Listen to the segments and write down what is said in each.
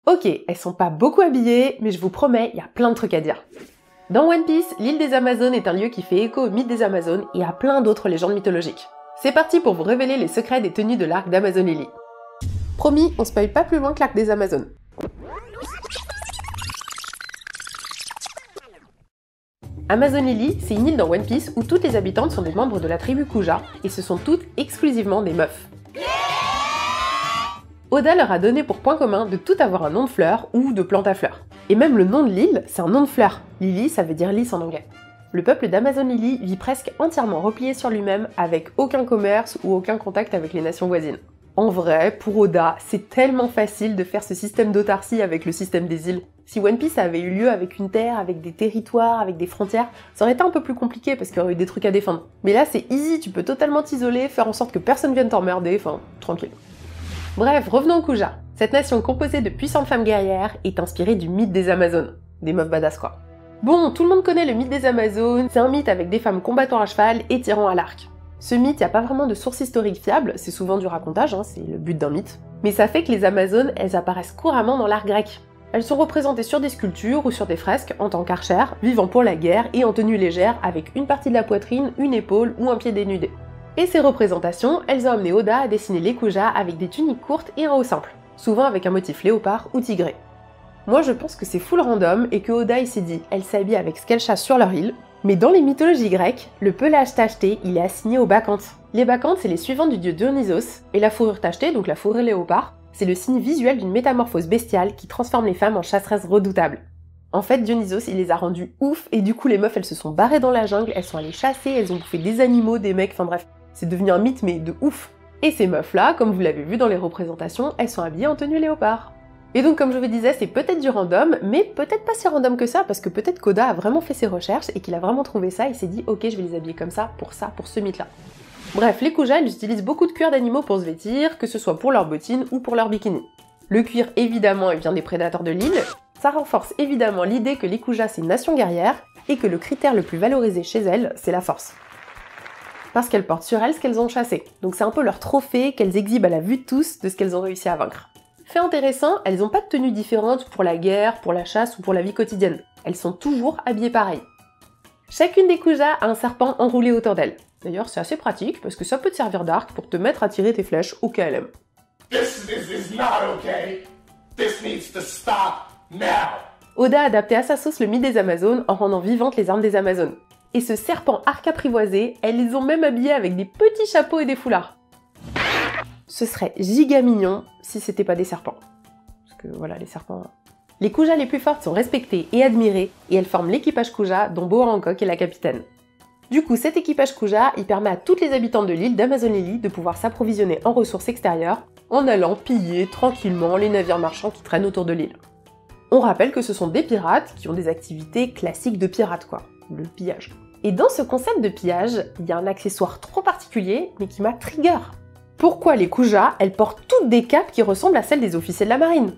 Ok, elles sont pas beaucoup habillées, mais je vous promets, il y a plein de trucs à dire. Dans One Piece, l'île des Amazones est un lieu qui fait écho au mythe des Amazones et à plein d'autres légendes mythologiques. C'est parti pour vous révéler les secrets des tenues de l'arc d'Amazon Lily. Promis, on spoil pas plus loin que l'arc des Amazones. Amazon Lily, c'est une île dans One Piece où toutes les habitantes sont des membres de la tribu Kuja, et ce sont toutes exclusivement des meufs. Oda leur a donné pour point commun de tout avoir un nom de fleur ou de plante à fleurs. Et même le nom de l'île, c'est un nom de fleur. Lily, ça veut dire lys en anglais. Le peuple d'Amazon Lily vit presque entièrement replié sur lui-même, avec aucun commerce ou aucun contact avec les nations voisines. En vrai, pour Oda, c'est tellement facile de faire ce système d'autarcie avec le système des îles. Si One Piece avait eu lieu avec une terre, avec des territoires, avec des frontières, ça aurait été un peu plus compliqué parce qu'il y aurait eu des trucs à défendre. Mais là, c'est easy, tu peux totalement t'isoler, faire en sorte que personne vienne t'emmerder, enfin, tranquille. Bref, revenons au Kuja. Cette nation composée de puissantes femmes guerrières est inspirée du mythe des Amazones. Des meufs badass quoi. Bon, tout le monde connaît le mythe des Amazones, c'est un mythe avec des femmes combattant à cheval et tirant à l'arc. Ce mythe, il n'y a pas vraiment de source historique fiable, c'est souvent du racontage, c'est le but d'un mythe. Mais ça fait que les Amazones, elles apparaissent couramment dans l'art grec. Elles sont représentées sur des sculptures ou sur des fresques en tant qu'archères, vivant pour la guerre et en tenue légère avec une partie de la poitrine, une épaule ou un pied dénudé. Et ces représentations, elles ont amené Oda à dessiner les Kuja avec des tuniques courtes et un haut simple, souvent avec un motif léopard ou tigré. Moi je pense que c'est full random et que Oda il s'est dit, elles s'habillent avec ce qu'elles chassent sur leur île, mais dans les mythologies grecques, le pelage tacheté il est assigné aux bacchantes. Les bacchantes c'est les suivants du dieu Dionysos, et la fourrure tachetée, donc la fourrure léopard, c'est le signe visuel d'une métamorphose bestiale qui transforme les femmes en chasseresses redoutables. En fait, Dionysos, il les a rendues ouf, et du coup les meufs elles se sont barrées dans la jungle, elles sont allées chasser, elles ont bouffé des animaux, des mecs, enfin bref. C'est devenu un mythe, mais de ouf. Et ces meufs-là, comme vous l'avez vu dans les représentations, elles sont habillées en tenue léopard. Et donc, comme je vous disais, c'est peut-être du random, mais peut-être pas si random que ça, parce que peut-être qu'Oda a vraiment fait ses recherches et qu'il a vraiment trouvé ça et s'est dit « Ok, je vais les habiller comme ça, pour ce mythe-là ». Bref, les Kuja, ils utilisent beaucoup de cuir d'animaux pour se vêtir, que ce soit pour leurs bottines ou pour leurs bikinis. Le cuir, évidemment, il vient des prédateurs de l'île. Ça renforce évidemment l'idée que les Kuja, c'est une nation guerrière, et que le critère le plus valorisé chez elles, c'est la force. Parce qu'elles portent sur elles ce qu'elles ont chassé. Donc c'est un peu leur trophée qu'elles exhibent à la vue de tous de ce qu'elles ont réussi à vaincre. Fait intéressant, elles n'ont pas de tenue différente pour la guerre, pour la chasse ou pour la vie quotidienne. Elles sont toujours habillées pareil. Chacune des Kuja a un serpent enroulé autour d'elle. D'ailleurs c'est assez pratique parce que ça peut te servir d'arc pour te mettre à tirer tes flèches au KLM. This is not okay. This needs to stop now. Oda a adapté à sa sauce le mythe des Amazones en rendant vivantes les armes des Amazones. Et ce serpent arc apprivoisé, elles les ont même habillés avec des petits chapeaux et des foulards. Ce serait giga mignon si c'était pas des serpents. Parce que voilà, les serpents... Les Kuja les plus fortes sont respectées et admirées, et elles forment l'équipage Kuja dont Boa Hancock est la capitaine. Du coup, cet équipage Kuja, il permet à toutes les habitantes de l'île d'Amazon Lily de pouvoir s'approvisionner en ressources extérieures en allant piller tranquillement les navires marchands qui traînent autour de l'île. On rappelle que ce sont des pirates qui ont des activités classiques de pirates quoi, le pillage. Et dans ce concept de pillage, il y a un accessoire trop particulier, mais qui m'a trigger. Pourquoi les Kuja, elles portent toutes des capes qui ressemblent à celles des officiers de la marine?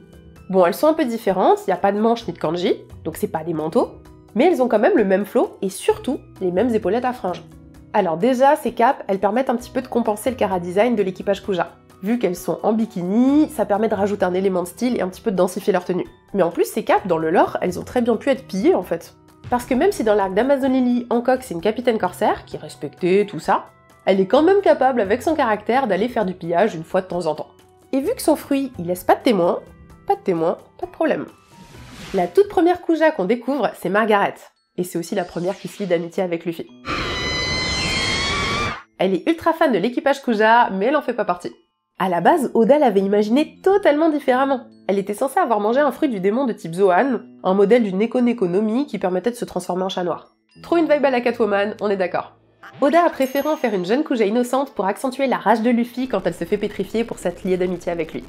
Bon, elles sont un peu différentes, il n'y a pas de manches ni de kanji, donc c'est pas des manteaux, mais elles ont quand même le même flow et surtout les mêmes épaulettes à franges. Alors déjà, ces capes, elles permettent un petit peu de compenser le chara-design de l'équipage Kuja. Vu qu'elles sont en bikini, ça permet de rajouter un élément de style et un petit peu de densifier leur tenue. Mais en plus, ces capes, dans le lore, elles ont très bien pu être pillées en fait. Parce que même si dans l'arc d'Amazon Lily, Hancock c'est une capitaine corsaire, qui est respectée, tout ça, elle est quand même capable avec son caractère d'aller faire du pillage une fois de temps en temps. Et vu que son fruit, il laisse pas de témoin, pas de problème. La toute première Kuja qu'on découvre, c'est Margaret. Et c'est aussi la première qui se lie d'amitié avec Luffy. Elle est ultra fan de l'équipage Kuja, mais elle en fait pas partie. À la base, Oda l'avait imaginé totalement différemment. Elle était censée avoir mangé un fruit du démon de type Zoan, un modèle du Neko Neko no Mi qui permettait de se transformer en chat noir. Trop une vibe à la Catwoman, on est d'accord. Oda a préféré en faire une jeune Kuja innocente pour accentuer la rage de Luffy quand elle se fait pétrifier pour s'être liée d'amitié avec lui.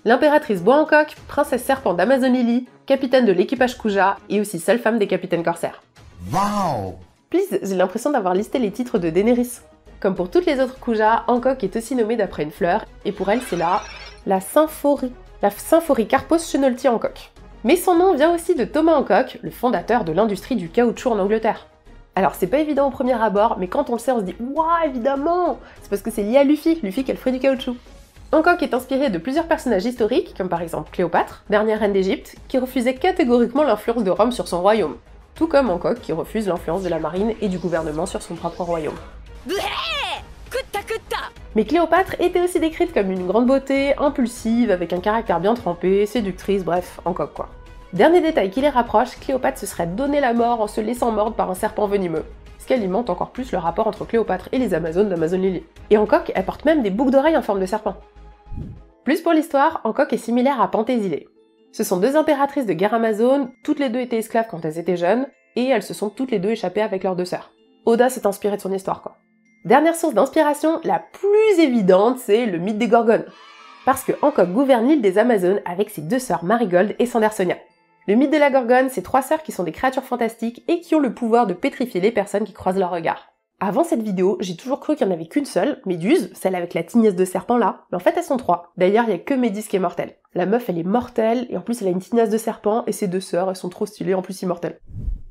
L'impératrice Boa Hancock, princesse serpent d'Amazon Lily, capitaine de l'équipage Kuja et aussi seule femme des capitaines corsaires. Wow. Please, j'ai l'impression d'avoir listé les titres de Daenerys. Comme pour toutes les autres Kuja, Hancock est aussi nommée d'après une fleur, et pour elle c'est la Symphorie Carpos Chenolti Hancock. Mais son nom vient aussi de Thomas Hancock, le fondateur de l'industrie du caoutchouc en Angleterre. Alors c'est pas évident au premier abord, mais quand on le sait on se dit « Ouah, évidemment !» C'est parce que c'est lié à Luffy qui est le fruit du caoutchouc. Hancock est inspiré de plusieurs personnages historiques, comme par exemple Cléopâtre, dernière reine d'Égypte, qui refusait catégoriquement l'influence de Rome sur son royaume, tout comme Hancock qui refuse l'influence de la marine et du gouvernement sur son propre royaume. Mais Cléopâtre était aussi décrite comme une grande beauté, impulsive, avec un caractère bien trempé, séductrice, bref, Hancock quoi. Dernier détail qui les rapproche, Cléopâtre se serait donné la mort en se laissant mordre par un serpent venimeux, ce qui alimente encore plus le rapport entre Cléopâtre et les Amazones d'Amazon Lily. Et Hancock, elle porte même des boucles d'oreilles en forme de serpent. Plus pour l'histoire, Hancock est similaire à Pentésilée. Ce sont deux impératrices de guerre amazone, toutes les deux étaient esclaves quand elles étaient jeunes, et elles se sont toutes les deux échappées avec leurs deux sœurs. Oda s'est inspiré de son histoire quoi. Dernière source d'inspiration, la plus évidente, c'est le mythe des Gorgones. Parce que Hancock gouverne l'île des Amazones avec ses deux sœurs Marigold et Sandersonia. Le mythe de la Gorgone, c'est trois sœurs qui sont des créatures fantastiques et qui ont le pouvoir de pétrifier les personnes qui croisent leur regard. Avant cette vidéo, j'ai toujours cru qu'il n'y en avait qu'une seule, Méduse, celle avec la tignasse de serpent là, mais en fait elles sont trois. D'ailleurs, il n'y a que Méduse qui est mortelle. La meuf, elle est mortelle, et en plus elle a une tignasse de serpent, et ses deux sœurs, elles sont trop stylées, en plus immortelles.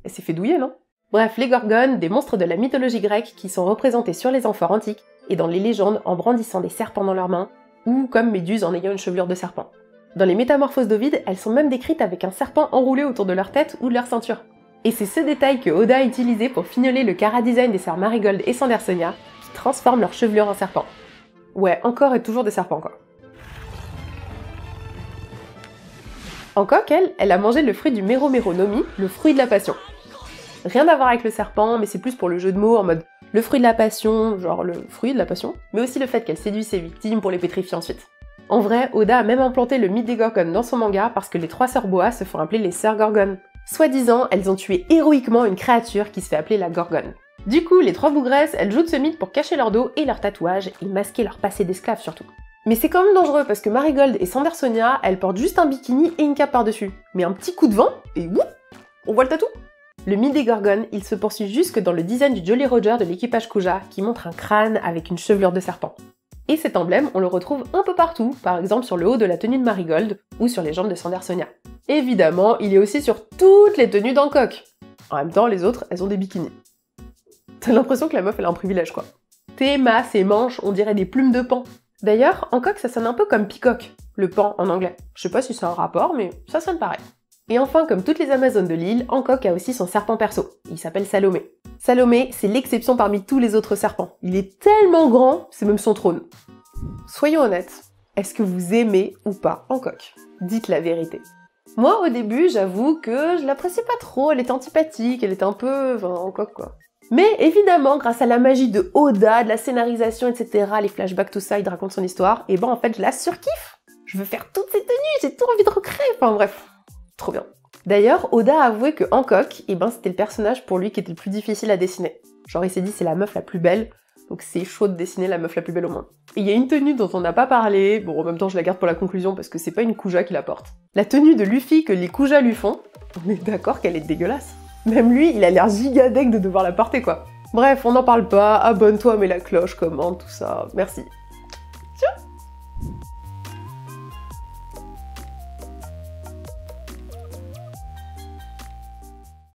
Elle s'est fait douiller, non? Bref, les Gorgones, des monstres de la mythologie grecque qui sont représentés sur les amphores antiques et dans les légendes en brandissant des serpents dans leurs mains, ou comme Méduse en ayant une chevelure de serpent. Dans les métamorphoses d'Ovide, elles sont même décrites avec un serpent enroulé autour de leur tête ou de leur ceinture. Et c'est ce détail que Oda a utilisé pour fignoler le chara-design des sœurs Marigold et Sandersonia, qui transforment leur chevelure en serpent. Ouais, encore et toujours des serpents quoi. Hancock, elle a mangé le fruit du Mero Mero Nomi, le fruit de la passion. Rien à voir avec le serpent, mais c'est plus pour le jeu de mots en mode le fruit de la passion, genre le fruit de la passion, mais aussi le fait qu'elle séduit ses victimes pour les pétrifier ensuite. En vrai, Oda a même implanté le mythe des Gorgones dans son manga parce que les trois sœurs Boa se font appeler les sœurs Gorgones. Soi-disant, elles ont tué héroïquement une créature qui se fait appeler la Gorgone. Du coup, les trois bougresses, elles jouent de ce mythe pour cacher leur dos et leurs tatouages, et masquer leur passé d'esclaves surtout. Mais c'est quand même dangereux parce que Marigold et Sandersonia, elles portent juste un bikini et une cape par-dessus. Mais un petit coup de vent, et wouh, on voit le tatou. Le mythe des Gorgones, il se poursuit jusque dans le design du Jolly Roger de l'équipage Kuja, qui montre un crâne avec une chevelure de serpent. Et cet emblème, on le retrouve un peu partout, par exemple sur le haut de la tenue de Marigold, ou sur les jambes de Sandersonia. Évidemment, il est aussi sur toutes les tenues d'Hancock. En même temps, les autres, elles ont des bikinis. T'as l'impression que la meuf, elle a un privilège, quoi. Tes mâts, ses manches, on dirait des plumes de paon. D'ailleurs, Hancock, ça sonne un peu comme peacock, le paon en anglais. Je sais pas si c'est un rapport, mais ça sonne pareil. Et enfin, comme toutes les Amazones de l'île, Hancock a aussi son serpent perso. Il s'appelle Salomé. Salomé, c'est l'exception parmi tous les autres serpents. Il est tellement grand, c'est même son trône. Soyons honnêtes, est-ce que vous aimez ou pas Hancock? Dites la vérité. Moi, au début, j'avoue que je l'appréciais pas trop, elle était antipathique, elle était un peu... enfin, Hancock quoi. Mais évidemment, grâce à la magie de Oda, de la scénarisation, etc., les flashbacks, tout ça, il raconte son histoire, et ben en fait, je la surkiffe. Je veux faire toutes ces tenues, j'ai tout envie de recréer, enfin bref. Trop bien. D'ailleurs, Oda a avoué que Hancock, c'était le personnage pour lui qui était le plus difficile à dessiner. Genre il s'est dit c'est la meuf la plus belle, donc c'est chaud de dessiner la meuf la plus belle au monde. Et il y a une tenue dont on n'a pas parlé, bon en même temps je la garde pour la conclusion parce que c'est pas une Kuja qui la porte. La tenue de Luffy que les Kuja lui font, on est d'accord qu'elle est dégueulasse. Même lui, il a l'air gigadec de devoir la porter quoi. Bref, on n'en parle pas, abonne-toi, mets la cloche, commente, tout ça, merci.